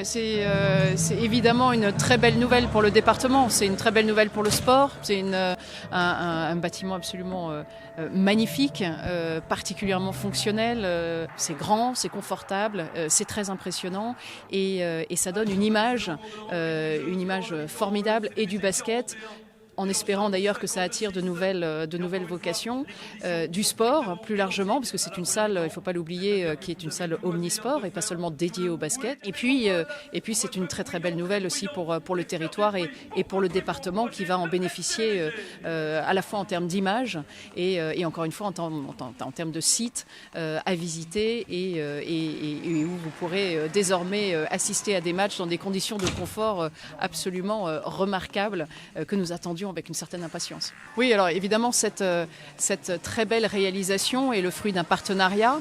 C'est évidemment une très belle nouvelle pour le département, c'est une très belle nouvelle pour le sport, c'est un bâtiment absolument magnifique, particulièrement fonctionnel, c'est grand, c'est confortable, c'est très impressionnant et ça donne une image formidable et du basket, en espérant d'ailleurs que ça attire de nouvelles vocations, du sport plus largement, parce que c'est une salle, il ne faut pas l'oublier, qui est une salle omnisport et pas seulement dédiée au basket. Et puis c'est une très très belle nouvelle aussi pour le territoire et pour le département qui va en bénéficier à la fois en termes d'image et encore une fois en termes de sites à visiter et où vous pourrez désormais assister à des matchs dans des conditions de confort absolument remarquables que nous attendions avec une certaine impatience. Oui, alors évidemment, cette très belle réalisation est le fruit d'un partenariat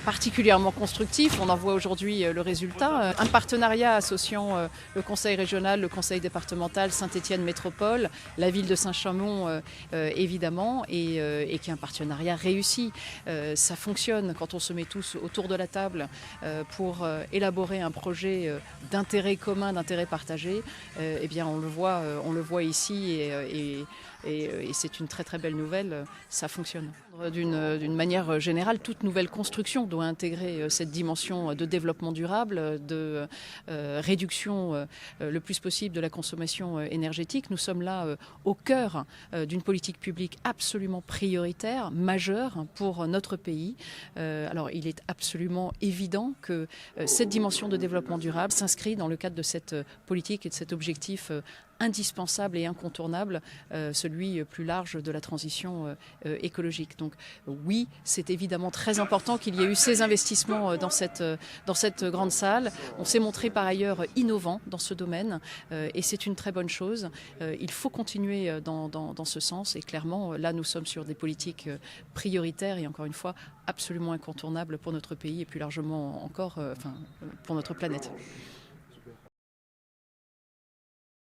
particulièrement constructif. On en voit aujourd'hui le résultat. Un partenariat associant le conseil régional, le conseil départemental, Saint-Étienne Métropole, la ville de Saint-Chamond évidemment, et qui est un partenariat réussi. Ça fonctionne quand on se met tous autour de la table pour élaborer un projet d'intérêt commun, d'intérêt partagé. Eh bien, on le voit ici et c'est une très très belle nouvelle, ça fonctionne. D'une manière générale, toute nouvelle construction doit intégrer cette dimension de développement durable, de réduction le plus possible de la consommation énergétique. Nous sommes là au cœur d'une politique publique absolument prioritaire, majeure pour notre pays. Alors il est absolument évident que cette dimension de développement durable s'inscrit dans le cadre de cette politique et de cet objectif indispensable et incontournable, celui plus large de la transition écologique. Donc oui, c'est évidemment très important qu'il y ait eu ces investissements dans cette grande salle. On s'est montré par ailleurs innovant dans ce domaine et c'est une très bonne chose. Il faut continuer dans ce sens et clairement, là nous sommes sur des politiques prioritaires et encore une fois absolument incontournables pour notre pays et plus largement encore pour notre planète.